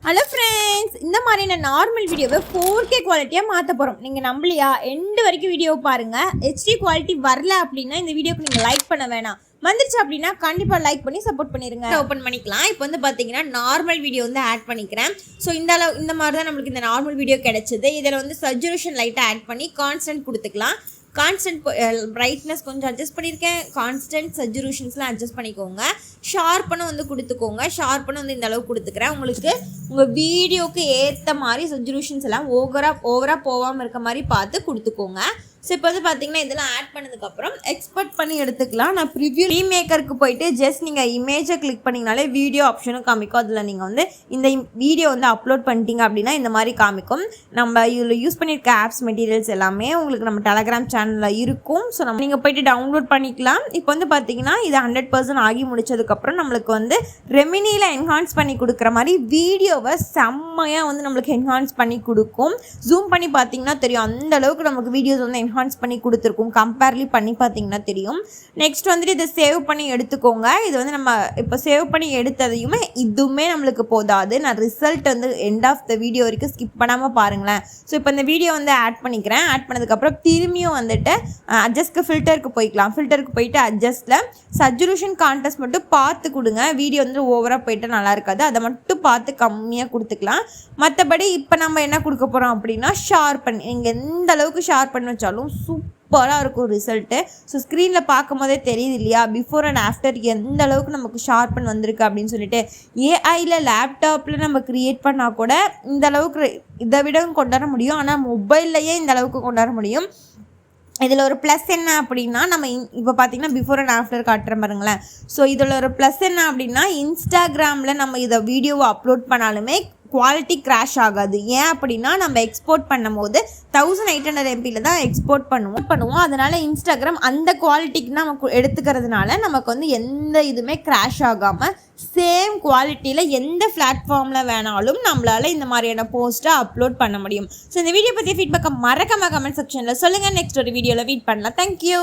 Hello friends, இந்த மாதிரியான normal வீடியோவை 4K குவாலிட்டியாக மாற்ற போகிறோம். நீங்கள் நம்பலையா? எண்டு வரைக்கும் வீடியோ பாருங்கள். HD குவாலிட்டி வரல அப்படின்னா இந்த வீடியோக்கு நீங்கள் லைக் பண்ண வேணாம். வந்துருச்சு அப்படின்னா கண்டிப்பாக லைக் பண்ணி சப்போர்ட் பண்ணிடுங்க. ஓப்பன் பண்ணிக்கலாம். இப்போ வந்து பார்த்தீங்கன்னா நார்மல் வீடியோ வந்து ஆட் பண்ணிக்கிறேன். ஸோ இந்த மாதிரி தான் நம்மளுக்கு இந்த நார்மல் வீடியோ கிடைச்சிது. இதில் வந்து சச்சுரேஷன் லைட்டாக ஆட் பண்ணி கான்ஸ்டன்ட் கொடுத்துக்கலாம். கான்ஸ்டன்ட் பிரைட்னஸ் கொஞ்சம் அட்ஜஸ்ட் பண்ணியிருக்கேன். கான்ஸ்டன்ட் சச்சுரேஷன்ஸ்லாம் அட்ஜஸ்ட் பண்ணிக்கோங்க. ஷார்ப்பனும் வந்து கொடுத்துக்கோங்க. ஷார்ப்பனும் வந்து இந்த அளவுக்கு கொடுத்துக்கிறேன். உங்களுக்கு உங்கள் வீடியோவுக்கு ஏற்ற மாதிரி சச்சுரேஷன்ஸ் எல்லாம் ஓவராக போகாமல் இருக்க மாதிரி பார்த்து கொடுத்துக்கோங்க. ஸோ இப்போ வந்து பார்த்தீங்கன்னா இதெல்லாம் ஆட் பண்ணதுக்கப்புறம் எக்ஸ்போர்ட் பண்ணி எடுத்துக்கலாம். நான் ப்ரிவ்யூ ரீமேக்கருக்கு போயிட்டு ஜஸ்ட் நீங்கள் இமேஜை கிளிக் பண்ணிங்கனாலே வீடியோ ஆப்ஷனும் காமிக்கும். அதில் நீங்கள் வந்து இந்த வீடியோ வந்து அப்லோட் பண்ணிட்டீங்க அப்படின்னா இந்த மாதிரி காமிக்கும். நம்ம இதில் யூஸ் பண்ணியிருக்க ஆப்ஸ் மெட்டீரியல்ஸ் எல்லாமே உங்களுக்கு நம்ம டெலகிராம் சேனலில் இருக்கும். ஸோ நீங்கள் போய்ட்டு டவுன்லோட் பண்ணிக்கலாம். இப்போ வந்து பார்த்தீங்கன்னா இது 100% ஆகி முடிச்சதுக்கப்புறம் நம்மளுக்கு வந்து ரெமினியில் என்ஹான்ஸ் பண்ணி கொடுக்குற மாதிரி வீடியோவை செம்மையாக வந்து நம்மளுக்கு என்ஹான்ஸ் பண்ணி கொடுக்கும். ஜூம் பண்ணி பார்த்தீங்கன்னா தெரியும் அந்த அளவுக்கு நமக்கு வீடியோஸ் வந்து என்ஹான்ஸ் பண்ணி கொடுத்துருக்கும். கம்பேர்லி பண்ணி பார்த்தீங்கன்னா தெரியும். நெக்ஸ்ட் வந்துட்டு இதை சேவ் பண்ணி எடுத்துக்கோங்க. இது வந்து நம்ம இப்போ சேவ் பண்ணி எடுத்ததையுமே இதுவுமே நம்மளுக்கு போதாது. நான் ரிசல்ட் வந்து எண்ட் ஆஃப் த வீடியோ வரைக்கும் ஸ்கிப் பண்ணாமல் பாருங்களேன். ஸோ இப்போ இந்த வீடியோ வந்து ஆட் பண்ணிக்கிறேன். ஆட் பண்ணதுக்கப்புறம் திரும்பியும் வந்துட்டு அட்ஜஸ்ட்க்கு ஃபில்டருக்கு போய்க்கலாம். ஃபில்டருக்கு போயிட்டு அட்ஜஸ்ட்டில் சச்சுரேஷன் கான்ட்ராஸ்ட் மட்டும் பார்த்து கொடுங்க. வீடியோ வந்து ஓவராக போயிட்டு நல்லா இருக்காது. அதை மட்டும் பார்த்து கம்மியாக கொடுத்துக்கலாம். மற்றபடி இப்போ நம்ம என்ன கொடுக்க போகிறோம் அப்படின்னா ஷார்ப்பன். நீங்கள் எந்த அளவுக்கு ஷார்ப்பன் வச்சாலும் சூப்பராக இருக்கும் ரிசல்ட்டு. ஸோ ஸ்க்ரீனில் பார்க்கும் போதே தெரியுது இல்லையா, பிஃபோர் அண்ட் ஆஃப்டர் எந்த அளவுக்கு நமக்கு ஷார்ப்பன் வந்திருக்கு அப்படின்னு சொல்லிட்டு. ஏஐயில் லேப்டாப்பில் நம்ம க்ரியேட் பண்ணால் கூட இந்த அளவுக்கு இதை விட கொண்டாட முடியும். ஆனால் மொபைல்லையே இந்த அளவுக்கு கொண்டாட முடியும். இதில் ஒரு ப்ளஸ் என்ன அப்படின்னா நம்ம இப்போ பார்த்தீங்கன்னா பிஃபோர் அண்ட் ஆஃப்டர் காட்டுற பாருங்களேன். ஸோ இதில் ஒரு ப்ளஸ் என்ன அப்படின்னா இன்ஸ்டாகிராமில் நம்ம இதை வீடியோவை அப்லோட் பண்ணாலுமே குவாலிட்டி கிராஷ் ஆகாது. ஏன் அப்படின்னா நம்ம எக்ஸ்போர்ட் பண்ணும் போது 1800 MBயில் தான் எக்ஸ்போர்ட் பண்ணுவோம். அதனால் இன்ஸ்டாகிராம் அந்த குவாலிட்டிக்கு நமக்கு எடுத்துக்கிறதுனால நமக்கு வந்து எந்த இதுவுமே கிராஷ் ஆகாமல் சேம் குவாலிட்டியில் எந்த பிளாட்ஃபார்மில் வேணாலும் நம்மளால் இந்த மாதிரியான போஸ்ட்டை அப்லோட் பண்ண முடியும். ஸோ இந்த வீடியோ பற்றி ஃபீட்பேக்கை மறக்காம கமெண்ட் செக்ஷனில் சொல்லுங்கள். நெக்ஸ்ட் ஒரு வீடியோவில் வெயிட் பண்ணலாம். தேங்க்யூ.